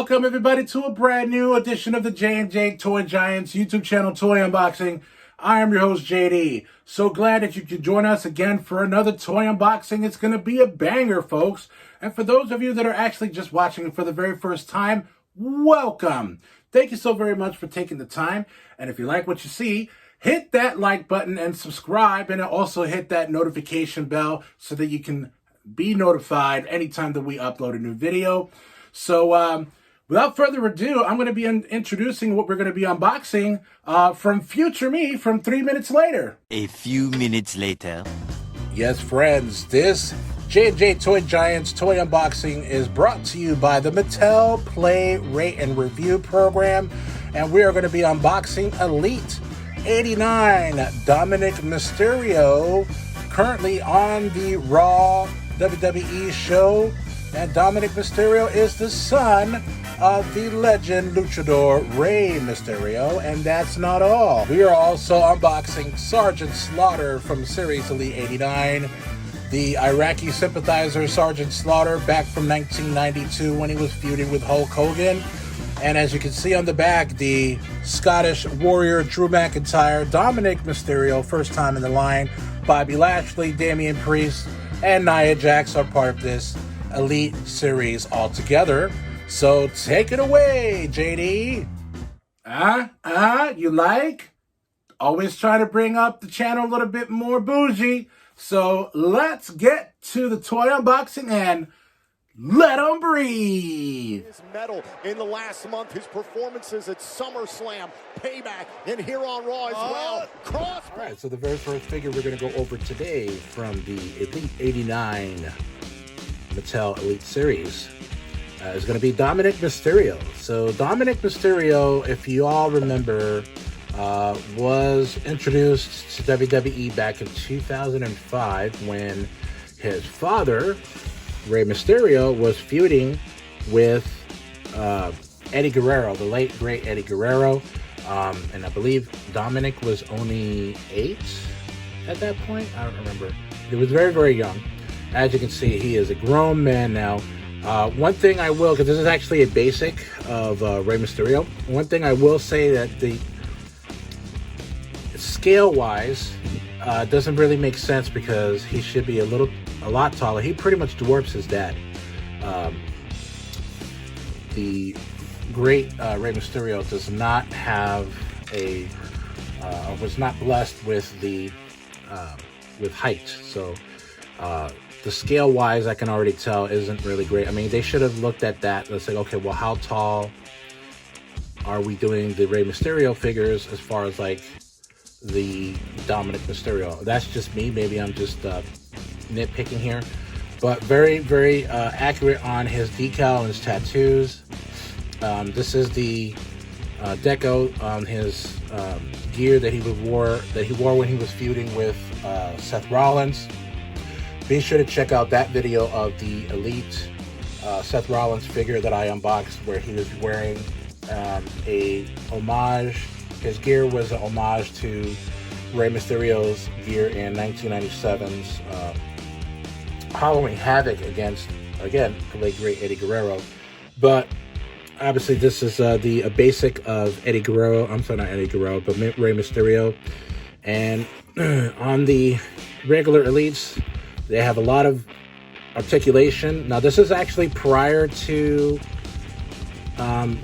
Welcome everybody to a brand new edition of the J&J Toy Giants YouTube channel Toy Unboxing. I am your host JD. So glad that you could join us again for another toy unboxing. It's going to be a banger, folks. And for those of you that are actually just watching for the very first time, welcome. Thank you so very much for taking the time. And if you like what you see, hit that like button and subscribe, and also hit that notification bell so that you can be notified anytime that we upload a new video. So without further ado, I'm going to be introducing what we're going to be unboxing from future me from 3 minutes later. A few minutes later. Yes, friends, this J&J Toy Giants toy unboxing is brought to you by the Mattel Play, Rate, and Review program. And we are going to be unboxing Elite 89 Dominik Mysterio, currently on the Raw WWE show. And Dominik Mysterio is the son of the legend luchador Rey Mysterio, and that's not all. We are also unboxing Sergeant Slaughter from Series Elite 89, the Iraqi sympathizer Sergeant Slaughter back from 1992 when he was feuding with Hulk Hogan. And as you can see on the back, the Scottish warrior Drew McIntyre, Dominik Mysterio, first time in the line, Bobby Lashley, Damian Priest, and Nia Jax are part of this Elite series altogether. So take it away, JD. You like? Always try to bring up the channel a little bit more bougie. So let's get to the toy unboxing and let them breathe. His medal in the last month, his performances at SummerSlam, Payback, and here on Raw as well. All right, so the very first figure we're going to go over today from the Elite 89 Mattel Elite Series is going to be Dominik Mysterio. So Dominik Mysterio, if you all remember, was introduced to WWE back in 2005 when his father, Rey Mysterio, was feuding with Eddie Guerrero, the late great Eddie Guerrero. And I believe Dominik was only 8 at that point. I don't remember. He was very, very young. As you can see, he is a grown man now. One thing I will, because this is actually a basic of Rey Mysterio, one thing I will say that the scale-wise doesn't really make sense because he should be a lot taller. He pretty much dwarfs his dad. The great Rey Mysterio does not have was not blessed with with height. So the scale-wise, I can already tell isn't really great. I mean, they should have looked at that and said, okay, well, how tall are we doing the Rey Mysterio figures as far as like the Dominik Mysterio? That's just me. Maybe I'm just nitpicking here, but very, very accurate on his decal and his tattoos. This is the deco on his gear that he wore when he was feuding with Seth Rollins. Be sure to check out that video of the Elite Seth Rollins figure that I unboxed, where he was wearing a homage. His gear was an homage to Rey Mysterio's gear in 1997's Halloween Havoc against, again, the late great Eddie Guerrero. But obviously this is a basic of Eddie Guerrero. I'm sorry, not Eddie Guerrero, but Rey Mysterio. And on the regular Elites, they have a lot of articulation. Now, this is actually prior to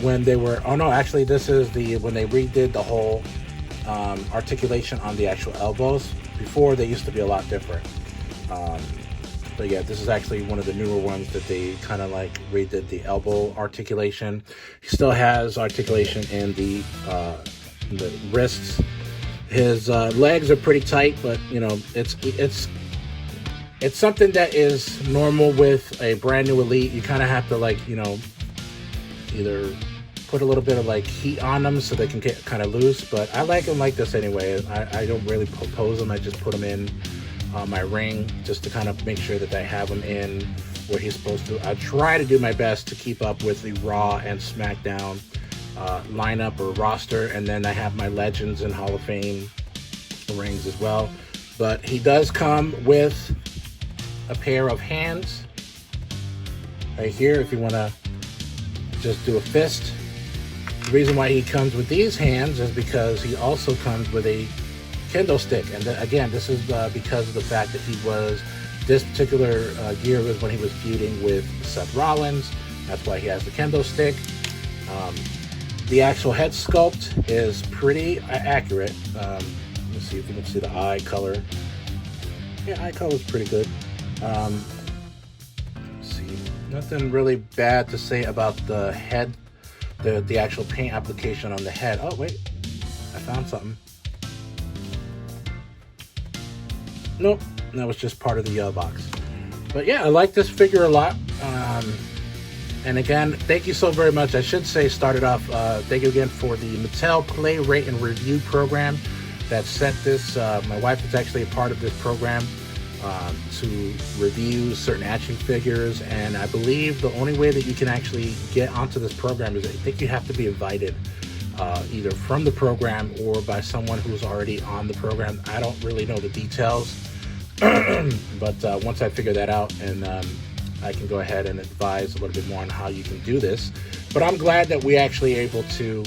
when they were... Oh, no, actually, this is when they redid the whole articulation on the actual elbows. Before, they used to be a lot different. But yeah, this is actually one of the newer ones that they kind of like redid the elbow articulation. He still has articulation in the wrists. His legs are pretty tight, but you know, it's something that is normal with a brand new Elite. You kind of have to, like, you know, either put a little bit of like heat on them so they can get kind of loose. But I like them like this anyway. I don't really pose them. I just put them in my ring just to kind of make sure that I have him in where he's supposed to. I try to do my best to keep up with the Raw and SmackDown lineup or roster, and then I have my Legends and Hall of Fame rings as well. But he does come with a pair of hands right here if you want to just do a fist. The reason why he comes with these hands is because he also comes with a kendo stick. And again, this is because of the fact that this particular gear was when he was feuding with Seth Rollins. That's why he has the kendo stick. The actual head sculpt is pretty accurate. Let's see if you can see the eye color. Yeah, eye color is pretty good. Let's see, nothing really bad to say about the head, the actual paint application on the head. Oh wait, I found something. Nope, that was just part of the box. But yeah, I like this figure a lot. And again, thank you so very much. I should say, started off, thank you again for the Mattel Play, Rate, and Review program that sent this. My wife is actually a part of this program to review certain action figures. And I believe the only way that you can actually get onto this program is I think you have to be invited either from the program or by someone who's already on the program. I don't really know the details, but once I figure that out, and I can go ahead and advise a little bit more on how you can do this. But I'm glad that we actually able to,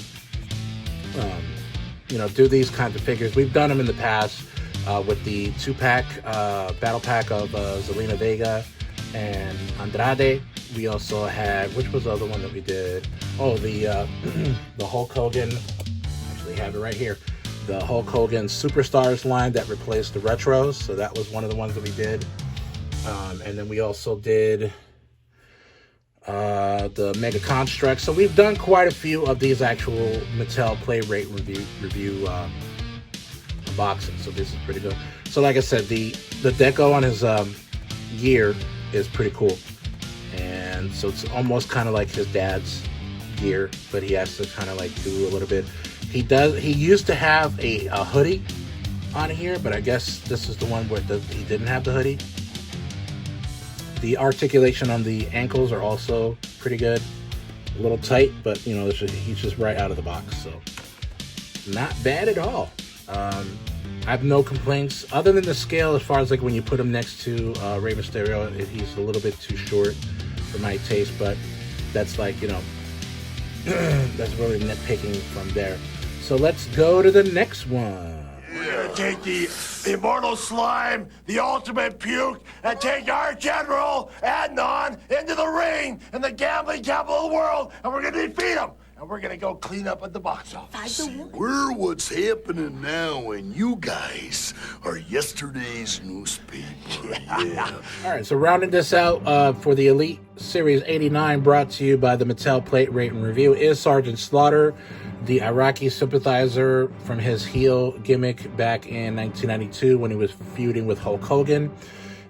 do these kinds of figures. We've done them in the past with the 2-pack battle pack of Zelina Vega and Andrade. We also had, which was the other one that we did? Oh, the Hulk Hogan. Actually have it right here. The Hulk Hogan Superstars line that replaced the retros. So that was one of the ones that we did. And then we also did the Mega Construct. So we've done quite a few of these actual Mattel Play, Rate, review unboxings. So this is pretty good. So like I said, the deco on his gear is pretty cool. And so it's almost kind of like his dad's gear, but he has to kind of like do a little bit. He used to have a hoodie on here, but I guess this is the one where he didn't have the hoodie. The articulation on the ankles are also pretty good. A little tight, but he's just right out of the box, so not bad at all. I have no complaints other than the scale. As far as like when you put him next to Rey Mysterio, he's a little bit too short for my taste, but that's like that's really nitpicking from there. So let's go to the next one. We're gonna take the immortal slime, the ultimate puke, and take our general, Adnan, into the ring in the gambling capital of the world, and we're gonna defeat him. And we're gonna go clean up at the box office. We're what's happening now, and you guys are yesterday's newspaper. Yeah. All right, so rounding this out for the Elite Series 89, brought to you by the Mattel Plate, Rate, and Review, is Sergeant Slaughter, the Iraqi sympathizer from his heel gimmick back in 1992 when he was feuding with Hulk Hogan.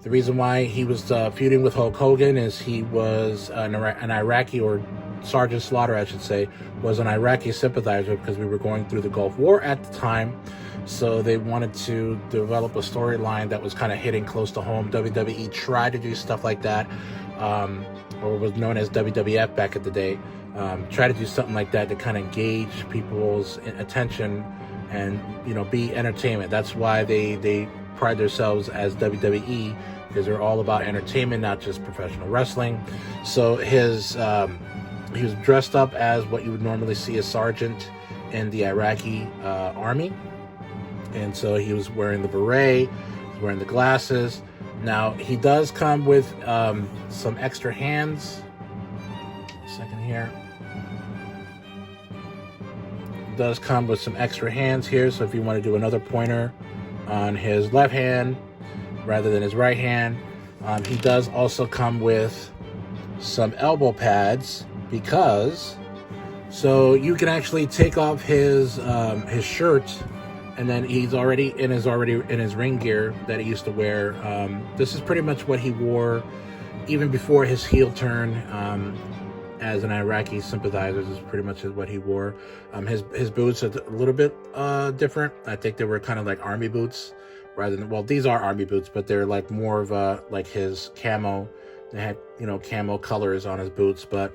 The reason why he was feuding with Hulk Hogan is he was an Iraqi, or Sergeant Slaughter, I should say, was an Iraqi sympathizer because we were going through the Gulf War at the time. So they wanted to develop a storyline that was kind of hitting close to home. WWE tried to do stuff like that, or was known as WWF back at the day. Try to do something like that to kind of gauge people's attention and be entertainment. That's why they pride themselves as WWE, because they're all about entertainment, not just professional wrestling. So he was dressed up as what you would normally see a sergeant in the Iraqi army, and so he was wearing the beret, he's wearing the glasses. Now he does come with some extra hands. A second here. Does come with some extra hands here, so if you want to do another pointer on his left hand rather than his right hand. He does also come with some elbow pads, because so you can actually take off his shirt, and then he's already in his ring gear that he used to wear. This is pretty much what he wore even before his heel turn. As an Iraqi sympathizer, this is pretty much what he wore. His boots are a little bit different. I think they were kind of like army boots rather than, well, these are army boots, but they're like more of like his camo. They had camo colors on his boots, but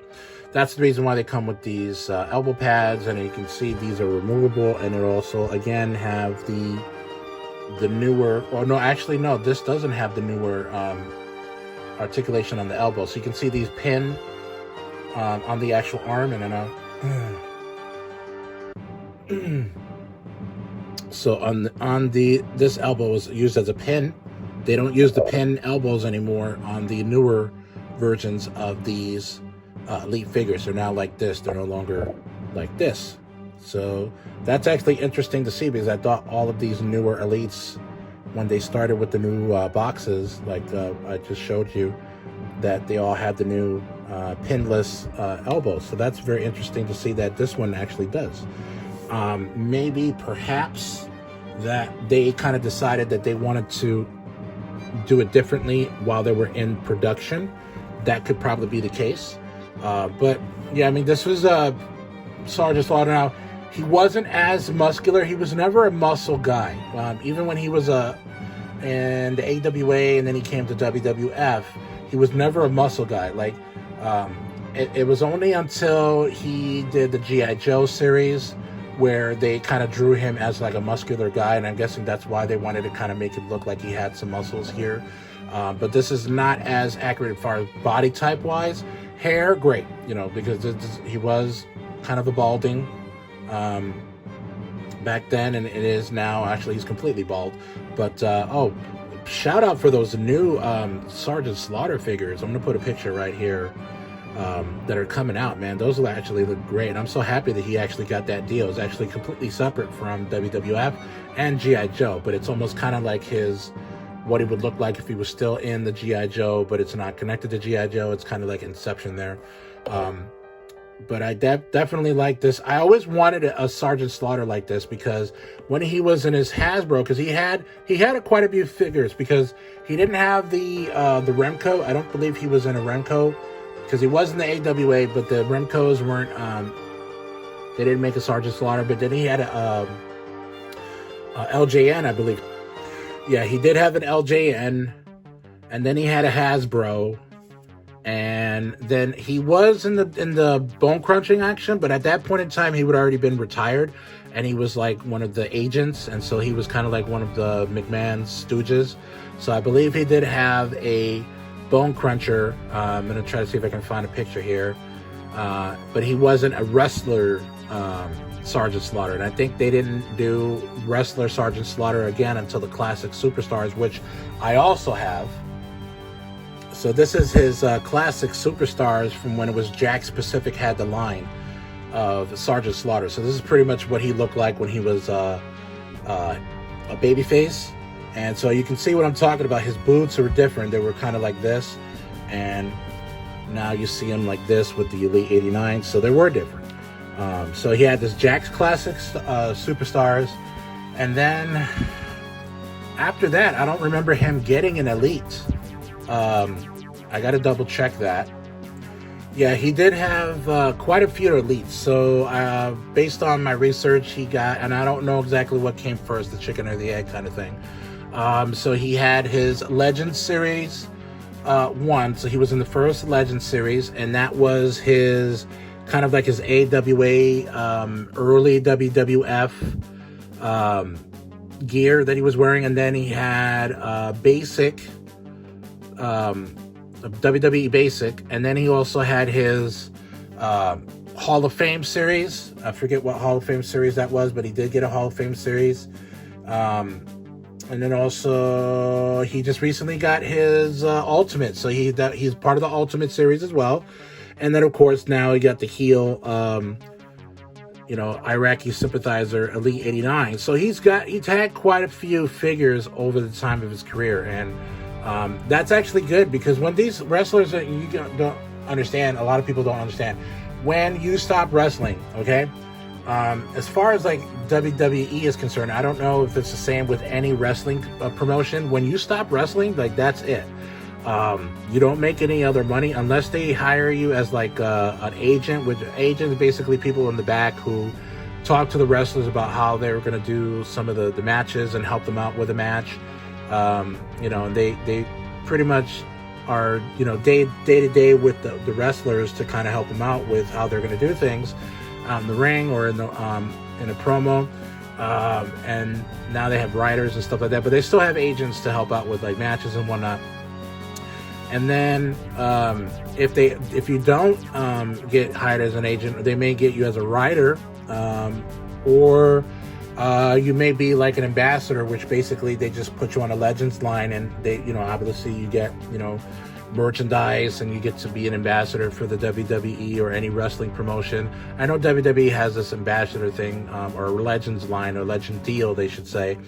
that's the reason why they come with these elbow pads. And you can see these are removable, and it also again have the newer, or no, actually no, this doesn't have the newer articulation on the elbow. So you can see these pin on the actual arm, and then so on this elbow is used as a pin. They don't use the pin elbows anymore on the newer versions of these Elite figures. They're now like this. They're no longer like this. So that's actually interesting to see, because I thought all of these newer Elites, when they started with the new boxes, like I just showed you, that they all had the new pinless elbows. So that's very interesting to see that this one actually does. Maybe perhaps that they kind of decided that they wanted to do it differently while they were in production. That could probably be the case. But yeah, I mean, this was Sergeant Slaughter. Now, he wasn't as muscular. He was never a muscle guy. Even when he was in the AWA and then he came to WWF, he was never a muscle guy. Like, it was only until he did the G.I. Joe series where they kind of drew him as like a muscular guy, and I'm guessing that's why they wanted to kind of make it look like he had some muscles here. But this is not as accurate as far as body type wise. Hair, great, you know, because he was kind of a balding back then, and it is now. Actually, he's completely bald. But oh, shout out for those new Sergeant Slaughter figures. I'm gonna put a picture right here that are coming out, man. Those will actually look great, and I'm so happy that he actually got that deal. It's actually completely separate from WWF and G.I. Joe, but it's almost kind of like what he would look like if he was still in the G.I. Joe, but it's not connected to G.I. Joe. It's kind of like Inception there. But I definitely like this. I always wanted a Sergeant Slaughter like this, because when he was in his Hasbro, because he had quite a few figures, because he didn't have the Remco. I don't believe he was in a Remco, because he was in the AWA, but the Remcos weren't. They didn't make a Sergeant Slaughter, but then he had a LJN, I believe. Yeah, he did have an LJN, and then he had a Hasbro, and then he was in the bone crunching action, but at that point in time he would already been retired, and he was like one of the agents, and so he was kind of like one of the McMahon's stooges. So I believe he did have a bone cruncher. I'm gonna try to see if I can find a picture here, but he wasn't a wrestler Sergeant Slaughter, and I think they didn't do wrestler Sergeant Slaughter again until the Classic Superstars, which I also have. So this is his Classic Superstars from when it was Jakks Pacific had the line of Sergeant Slaughter. So this is pretty much what he looked like when he was a babyface. And so you can see what I'm talking about. His boots were different. They were kind of like this, and now you see him like this with the Elite 89. So they were different. So he had this Jakks Classic Superstars, and then after that, I don't remember him getting an Elite. I got to double check that. Yeah, he did have quite a few Elites. So based on my research, he got, and I don't know exactly what came first, the chicken or the egg kind of thing. So he had his Legends Series 1. So he was in the first Legends Series, and that was his kind of like his AWA early WWF gear that he was wearing. And then he had basic WWE Basic, and then he also had his Hall of Fame series. I forget what Hall of Fame series that was, but he did get a Hall of Fame series. And then also he just recently got his Ultimate, so he's part of the Ultimate series as well. And then of course now he got the heel, Iraqi sympathizer Elite 89. So he's had quite a few figures over the time of his career, and that's actually good, because when these wrestlers that you don't understand, a lot of people don't understand, when you stop wrestling, okay, as far as like WWE is concerned, I don't know if it's the same with any wrestling promotion. When you stop wrestling, like, that's it. You don't make any other money unless they hire you as like an agent, which agent is basically people in the back who talk to the wrestlers about how they're going to do some of the matches and help them out with a match. And they pretty much are, day to day with the wrestlers to kind of help them out with how they're going to do things in the ring or in a promo. And now they have writers and stuff like that, but they still have agents to help out with like matches and whatnot. And then if you don't get hired as an agent, they may get you as a writer, or you may be like an ambassador, which basically they just put you on a Legends line, and they, obviously you get, merchandise, and you get to be an ambassador for the WWE or any wrestling promotion. I know WWE has this ambassador thing, or a Legends line, or Legend deal, they should say,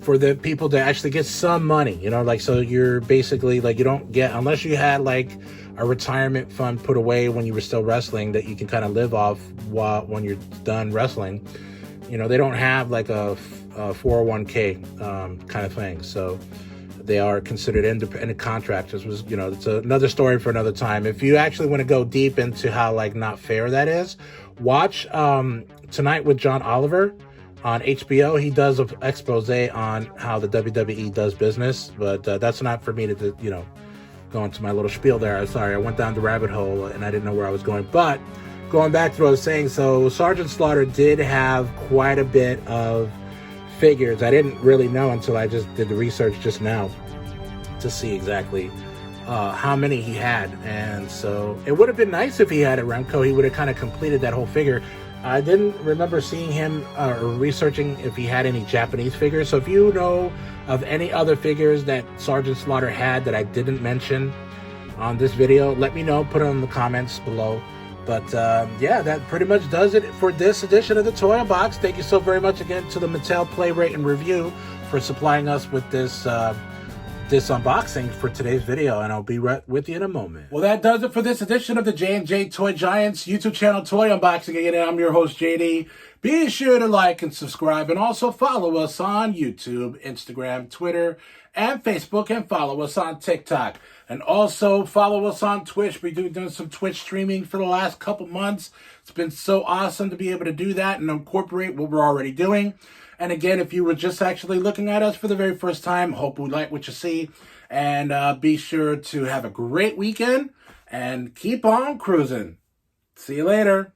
for the people to actually get some money, so you're basically like, you don't get, unless you had like a retirement fund put away when you were still wrestling that you can kind of live off when you're done wrestling. They don't have like a 401k kind of thing. So they are considered independent contractors. It's another story for another time. If you actually want to go deep into how like not fair that is, watch Tonight with John Oliver on HBO. He does an expose on how the WWE does business, but that's not for me to, go into my little spiel there. Sorry, I went down the rabbit hole and I didn't know where I was going. But going back to what I was saying, so Sergeant Slaughter did have quite a bit of figures. I didn't really know until I just did the research just now to see exactly how many he had. And so it would have been nice if he had a Remco. He would have kind of completed that whole figure. I didn't remember seeing him or researching if he had any Japanese figures. So if you know of any other figures that Sergeant Slaughter had that I didn't mention on this video, let me know. Put it in the comments below. But yeah, that pretty much does it for this edition of the Toy Unbox. Thank you so very much again to the Mattel Play, Rate, and Review for supplying us with this this unboxing for today's video, and I'll be right with you in a moment. Well, that does it for this edition of the J&J Toy Giants YouTube channel Toy Unboxing. Again, I'm your host, JD. Be sure to like and subscribe, and also follow us on YouTube, Instagram, Twitter, and Facebook, and follow us on TikTok. And also follow us on Twitch. We've been doing some Twitch streaming for the last couple months. It's been so awesome to be able to do that and incorporate what we're already doing. And again, if you were just actually looking at us for the very first time, hope you like what you see. And be sure to have a great weekend and keep on cruising. See you later.